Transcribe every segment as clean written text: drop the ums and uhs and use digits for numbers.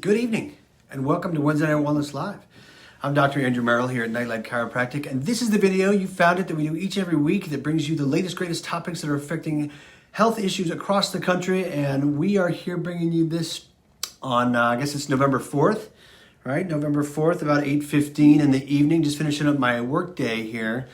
Good evening, and welcome to Wednesday Night Wellness Live. I'm Dr. Andrew Merrill here at Nightlight Chiropractic, and this is the video, you found it, that we do each and every week that brings you the latest, greatest topics that are affecting health issues across the country, and we are here bringing you this on, I guess it's November 4th, right? November 4th, about 8:15 in the evening, just finishing up my work day here.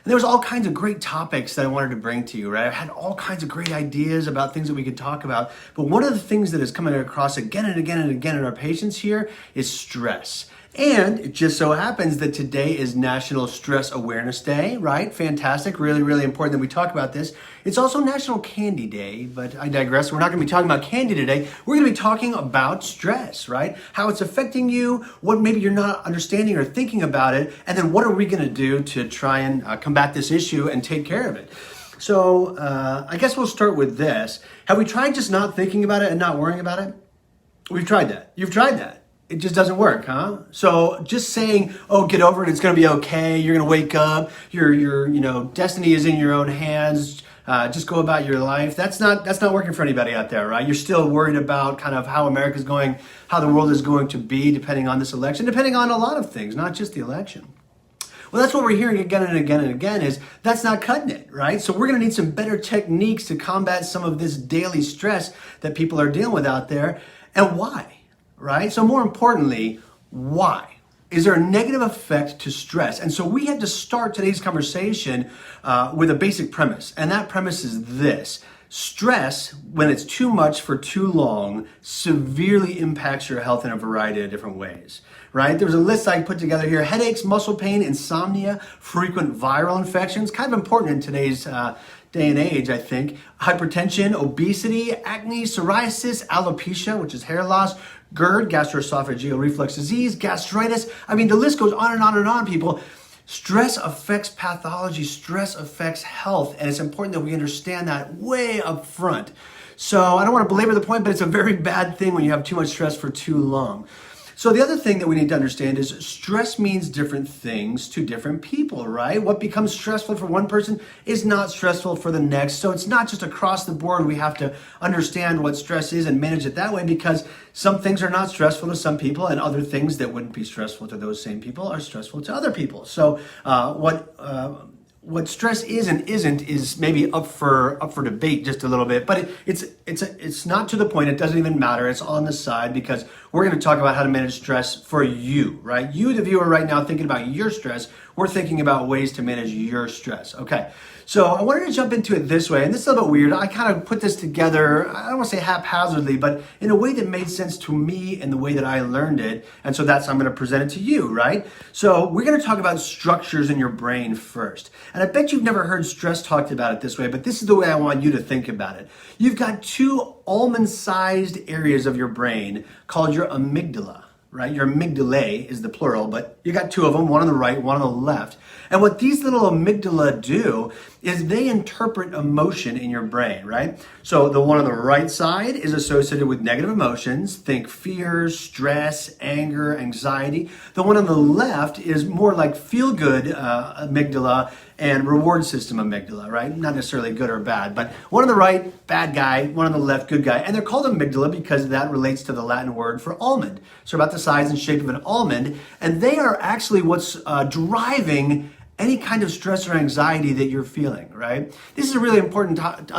And there was all kinds of great topics that I wanted to bring to you, right? I had all kinds of great ideas about things that we could talk about. But one of the things that is coming across again and again and again in our patients here is stress. And it just so happens that today is National Stress Awareness Day, right? Fantastic. Really, really important that we talk about this. It's also National Candy Day, but I digress. We're not going to be talking about candy today. We're going to be talking about stress, right? How it's affecting you, what maybe you're not understanding or thinking about it, and then what are we going to do to try and combat this issue and take care of it. So I guess we'll start with this. Have we tried just not thinking about it and not worrying about it? We've tried that. You've tried that. It just doesn't work, huh? So just saying, oh, get over it, it's gonna be okay, you're gonna wake up, your destiny is in your own hands, just go about your life. That's not working for anybody out there, right? You're still worried about kind of how America's going, how the world is going to be depending on this election, depending on a lot of things, not just the election. Well, that's what we're hearing again and again and again is that's not cutting it, right? So we're gonna need some better techniques to combat some of this daily stress that people are dealing with out there. And why? Right? So more importantly, why? Is there a negative effect to stress? And so we had to start today's conversation with a basic premise. And that premise is this. Stress, when it's too much for too long, severely impacts your health in a variety of different ways, right? There was a list I put together here. Headaches, muscle pain, insomnia, frequent viral infections. Kind of important in today's day and age, I think. Hypertension, obesity, acne, psoriasis, alopecia, which is hair loss, GERD, gastroesophageal reflux disease, gastritis. I mean, the list goes on and on and on, people. Stress affects pathology, stress affects health, and it's important that we understand that way up front. So I don't want to belabor the point, but it's a very bad thing when you have too much stress for too long. So the other thing that we need to understand is stress means different things to different people, right? What becomes stressful for one person is not stressful for the next. So it's not just across the board. We have to understand what stress is and manage it that way because some things are not stressful to some people and other things that wouldn't be stressful to those same people are stressful to other people. So what stress is and isn't is maybe up for debate just a little bit, but it's not to the point. It doesn't even matter. It's on the side because we're going to talk about how to manage stress for you, right? You, the viewer, right now thinking about your stress. We're thinking about ways to manage your stress. Okay, so I wanted to jump into it this way, and this is a little bit weird. I kind of put this together, I don't want to say haphazardly, but in a way that made sense to me and the way that I learned it, and so that's how I'm going to present it to you, right? So we're going to talk about structures in your brain first, and I bet you've never heard stress talked about it this way, but this is the way I want you to think about it. You've got two almond-sized areas of your brain called your amygdala. Right? Your amygdalae is the plural, but you got two of them, one on the right, one on the left. And what these little amygdala do is they interpret emotion in your brain, right? So the one on the right side is associated with negative emotions. Think fear, stress, anger, anxiety. The one on the left is more like feel-good amygdala and reward system amygdala, right? Not necessarily good or bad, but one on the right, bad guy, one on the left, good guy. And they're called amygdala because that relates to the Latin word for almond. So about the size and shape of an almond. And they are actually what's driving any kind of stress or anxiety that you're feeling, right? This is really important to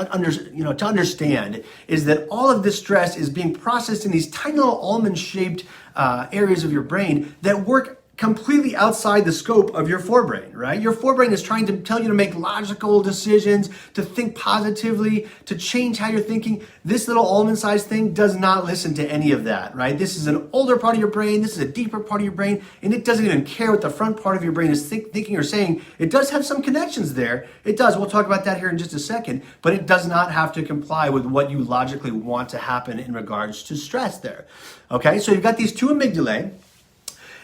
understand is that all of this stress is being processed in these tiny little almond-shaped areas of your brain that work completely outside the scope of your forebrain, right? Your forebrain is trying to tell you to make logical decisions, to think positively, to change how you're thinking. This little almond-sized thing does not listen to any of that, right? This is an older part of your brain, this is a deeper part of your brain, and it doesn't even care what the front part of your brain is thinking or saying. It does have some connections there. It does. We'll talk about that here in just a second, but it does not have to comply with what you logically want to happen in regards to stress there. Okay, so you've got these two amygdalae.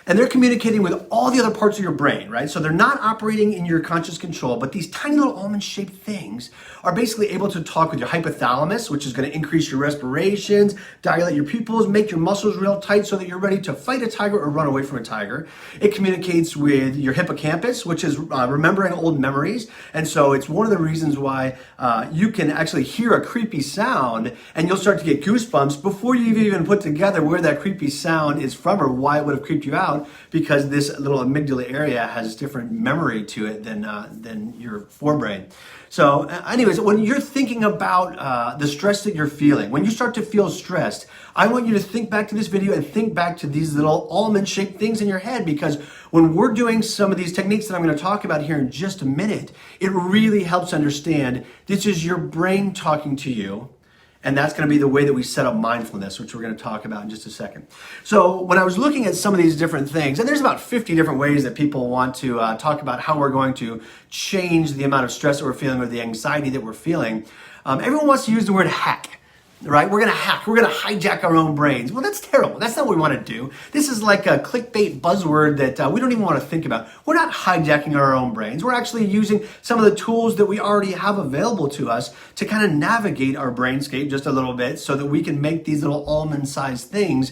and they're communicating with all the other parts of your brain, right? So they're not operating in your conscious control, but these tiny little almond-shaped things are basically able to talk with your hypothalamus, which is going to increase your respirations, dilate your pupils, make your muscles real tight so that you're ready to fight a tiger or run away from a tiger. It communicates with your hippocampus, which is remembering old memories. And so it's one of the reasons why you can actually hear a creepy sound and you'll start to get goosebumps before you've even put together where that creepy sound is from or why it would have creeped you out, because this little amygdala area has different memory to it than your forebrain. So anyways, when you're thinking about the stress that you're feeling, when you start to feel stressed, I want you to think back to this video and think back to these little almond-shaped things in your head, because when we're doing some of these techniques that I'm going to talk about here in just a minute, it really helps understand this is your brain talking to you. And that's going to be the way that we set up mindfulness, which we're going to talk about in just a second. So when I was looking at some of these different things, and there's about 50 different ways that people want to talk about how we're going to change the amount of stress that we're feeling or the anxiety that we're feeling, everyone wants to use the word hack. Right? We're going to hack. We're going to hijack our own brains. Well, that's terrible. That's not what we want to do. This is like a clickbait buzzword that we don't even want to think about. We're not hijacking our own brains. We're actually using some of the tools that we already have available to us to kind of navigate our brainscape just a little bit so that we can make these little almond-sized things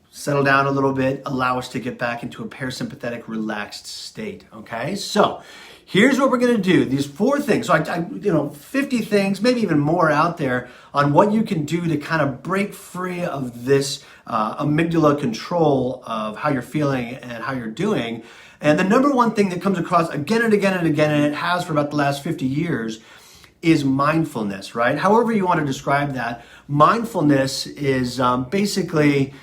settle down a little bit, allow us to get back into a parasympathetic, relaxed state. Okay? So here's what we're going to do. These 4 things. So 50 things, maybe even more out there on what you can do to kind of break free of this amygdala control of how you're feeling and how you're doing. And the number one thing that comes across again and again and again, and it has for about the last 50 years, is mindfulness, right? However you want to describe that, mindfulness is basically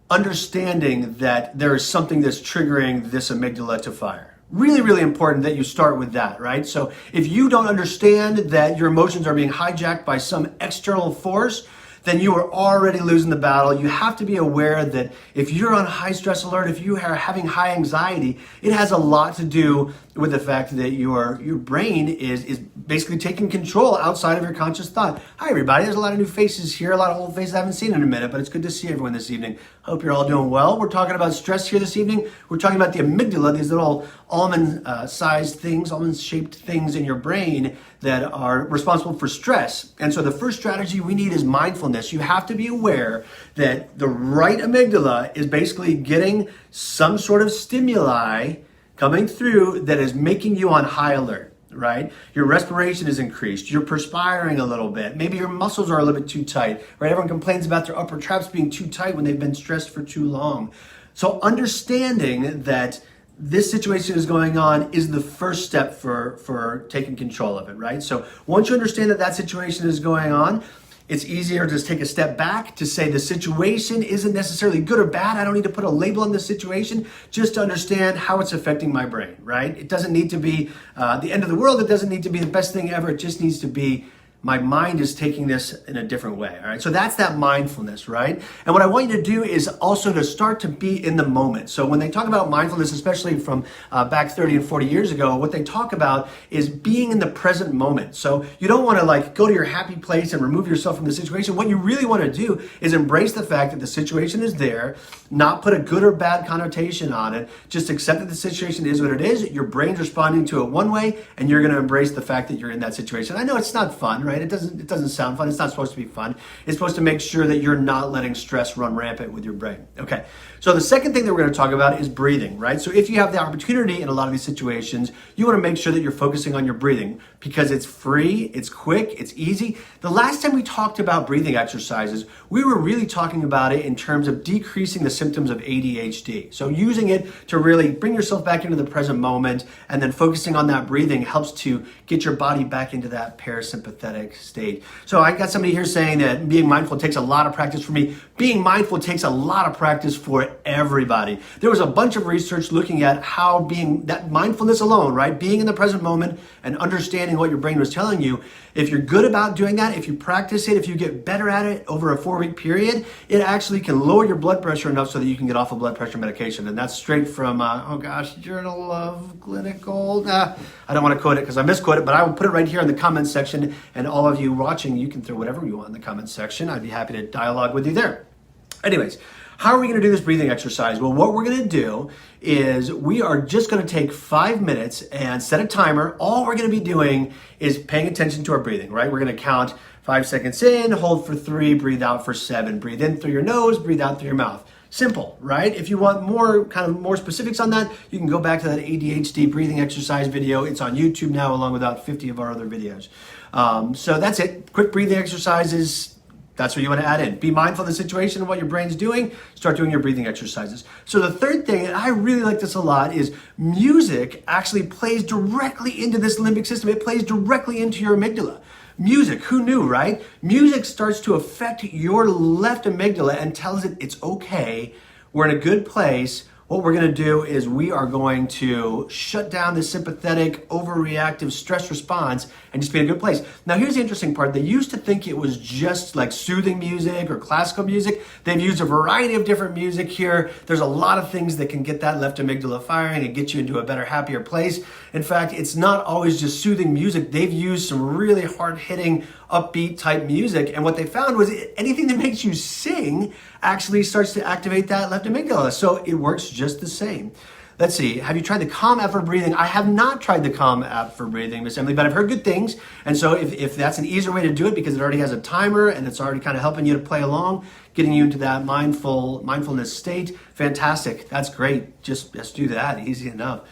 understanding that there is something that's triggering this amygdala to fire. Really, really important that you start with that, right? So if you don't understand that your emotions are being hijacked by some external force, then you are already losing the battle. You have to be aware that if you're on high stress alert, if you are having high anxiety, it has a lot to do with the fact that your brain is basically taking control outside of your conscious thought. Hi, everybody. There's a lot of new faces here, a lot of old faces I haven't seen in a minute, but it's good to see everyone this evening. Hope you're all doing well. We're talking about stress here this evening. We're talking about the amygdala, these little almond-sized things, almond-shaped things in your brain that are responsible for stress. And so the first strategy we need is mindfulness. You have to be aware that the right amygdala is basically getting some sort of stimuli coming through that is making you on high alert, right? Your respiration is increased. You're perspiring a little bit. Maybe your muscles are a little bit too tight, right? Everyone complains about their upper traps being too tight when they've been stressed for too long. So understanding that this situation is going on is the first step for taking control of it, right? So once you understand that that situation is going on, it's easier to just take a step back to say the situation isn't necessarily good or bad. I don't need to put a label on the situation, just to understand how it's affecting my brain, right? It doesn't need to be the end of the world. It doesn't need to be the best thing ever. It just needs to be my mind is taking this in a different way, all right? So that's that mindfulness, right? And what I want you to do is also to start to be in the moment. So when they talk about mindfulness, especially from back 30 and 40 years ago, what they talk about is being in the present moment. So you don't want to like go to your happy place and remove yourself from the situation. What you really want to do is embrace the fact that the situation is there, not put a good or bad connotation on it, just accept that the situation is what it is. Your brain's responding to it one way, and you're going to embrace the fact that you're in that situation. I know it's not fun, right? It doesn't sound fun. It's not supposed to be fun. It's supposed to make sure that you're not letting stress run rampant with your brain. Okay. So the second thing that we're going to talk about is breathing, right? So if you have the opportunity in a lot of these situations, you want to make sure that you're focusing on your breathing because it's free, it's quick, it's easy. The last time we talked about breathing exercises, we were really talking about it in terms of decreasing the symptoms of ADHD. So using it to really bring yourself back into the present moment, and then focusing on that breathing helps to get your body back into that parasympathetic state. So I got somebody here saying that being mindful takes a lot of practice for me. Being mindful takes a lot of practice for everybody. There was a bunch of research looking at how being that mindfulness alone, right? Being in the present moment and understanding what your brain was telling you. If you're good about doing that, if you practice it, if you get better at it over a 4-week period, it actually can lower your blood pressure enough so that you can get off of blood pressure medication. And that's straight from, Journal of Clinical. I don't want to quote it because I misquote it, but I will put it right here in the comments section. And all of you watching, you can throw whatever you want in the comments section. I'd be happy to dialogue with you there. Anyways, How are we going to do this breathing exercise? Well, what we're going to do is we are just going to take 5 minutes and set a timer. All we're going to be doing is paying attention to our breathing, right? We're going to count 5 seconds in, hold for 3, breathe out for 7. Breathe in through your nose, breathe out through your mouth. Simple, right? If you want more specifics on that, you can go back to that ADHD breathing exercise video. It's on YouTube now, along with about 50 of our other videos. So that's it. Quick breathing exercises. That's what you want to add in. Be mindful of the situation and what your brain's doing. Start doing your breathing exercises. So the third thing, and I really like this a lot, is music actually plays directly into this limbic system. It plays directly into your amygdala. Music, who knew, right? Music starts to affect your left amygdala and tells it it's okay, we're in a good place. What we're going to do is we are going to shut down the sympathetic, overreactive stress response and just be in a good place. Now, here's the interesting part. They used to think it was just like soothing music or classical music. They've used a variety of different music here. There's a lot of things that can get that left amygdala firing and get you into a better, happier place. In fact, it's not always just soothing music. They've used some really hard-hitting, upbeat type music. And what they found was anything that makes you sing actually starts to activate that left amygdala. So it works just the same. Let's see, have you tried the Calm app for breathing? I have not tried the Calm app for breathing, Miss Emily, but I've heard good things. And so if that's an easier way to do it because it already has a timer and it's already kind of helping you to play along, getting you into that mindfulness state, fantastic. That's great. Just do that, easy enough.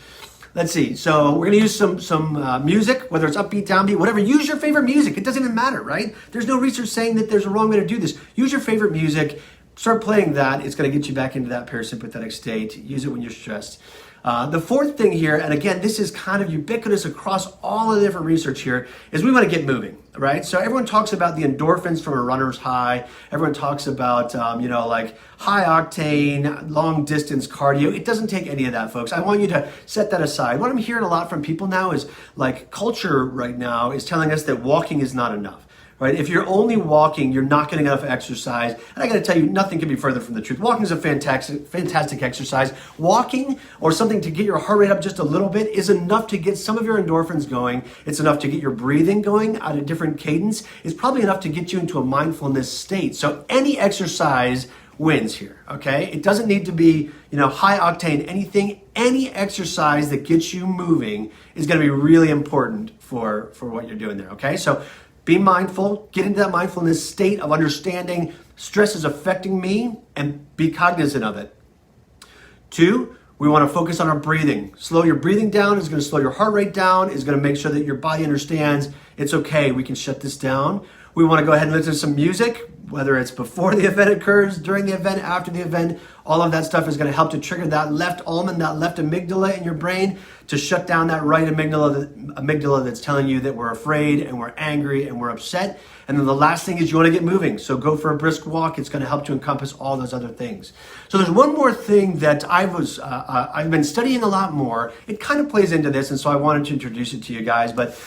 Let's see. So we're going to use some music, whether it's upbeat, downbeat, whatever. Use your favorite music. It doesn't even matter, right? There's no research saying that there's a wrong way to do this. Use your favorite music. Start playing that. It's going to get you back into that parasympathetic state. Use it when you're stressed. The fourth thing here, and again, this is kind of ubiquitous across all of the different research here, is we want to get moving, right? So everyone talks about the endorphins from a runner's high. Everyone talks about, like high octane, long distance cardio. It doesn't take any of that, folks. I want you to set that aside. What I'm hearing a lot from people now is like culture right now is telling us that walking is not enough. Right? If you're only walking, you're not getting enough exercise. And I got to tell you, nothing can be further from the truth. Walking is a fantastic exercise. Walking or something to get your heart rate up just a little bit is enough to get some of your endorphins going. It's enough to get your breathing going at a different cadence. It's probably enough to get you into a mindfulness state. So any exercise wins here, okay? It doesn't need to be, high octane anything. Any exercise that gets you moving is going to be really important for what you're doing there, okay? So be mindful, get into that mindfulness state of understanding stress is affecting me and be cognizant of it. 2, we want to focus on our breathing. Slow your breathing down is going to slow your heart rate down, is going to make sure that your body understands it's okay, we can shut this down. We want to go ahead and listen to some music, whether it's before the event occurs, during the event, after the event. All of that stuff is going to help to trigger that left almond, that left amygdala in your brain to shut down that right amygdala that's telling you that we're afraid and we're angry and we're upset. And then the last thing is you want to get moving. So go for a brisk walk. It's going to help to encompass all those other things. So there's one more thing that I've been studying a lot more. It kind of plays into this, and so I wanted to introduce it to you guys. But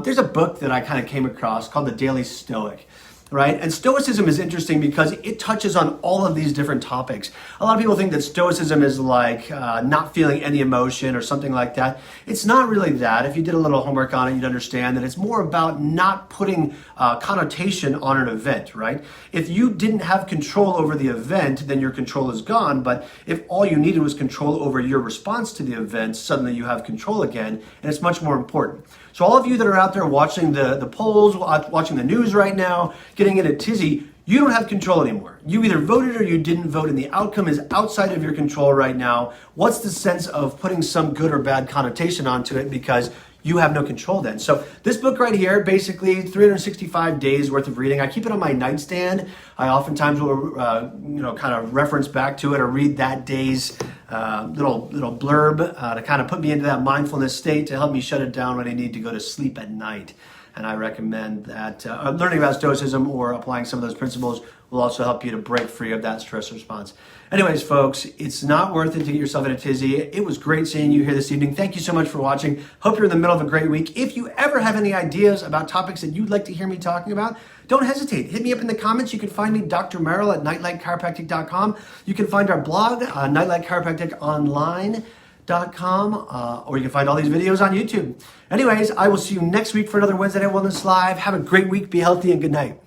there's a book that I kind of came across called The Daily Stoic. Right? And Stoicism is interesting because it touches on all of these different topics. A lot of people think that Stoicism is like not feeling any emotion or something like that. It's not really that. If you did a little homework on it, you'd understand that it's more about not putting connotation on an event, right? If you didn't have control over the event, then your control is gone. But if all you needed was control over your response to the event, suddenly you have control again, and it's much more important. So all of you that are out there watching the polls, watching the news right now, getting in a tizzy, you don't have control anymore. You either voted or you didn't vote, and the outcome is outside of your control right now. What's the sense of putting some good or bad connotation onto it because you have no control then? So this book right here, basically 365 days worth of reading. I keep it on my nightstand. I oftentimes will, kind of reference back to it or read that day's little blurb to kind of put me into that mindfulness state to help me shut it down when I need to go to sleep at night. And I recommend that learning about Stoicism or applying some of those principles will also help you to break free of that stress response. Anyways, folks, it's not worth it to get yourself in a tizzy. It was great seeing you here this evening. Thank you so much for watching. Hope you're in the middle of a great week. If you ever have any ideas about topics that you'd like to hear me talking about, don't hesitate. Hit me up in the comments. You can find me, Dr. Merrill, at nightlightchiropractic.com. You can find our blog, nightlightchiropracticonline.com, or you can find all these videos on YouTube. Anyways, I will see you next week for another Wednesday Night Wellness Live. Have a great week. Be healthy and good night.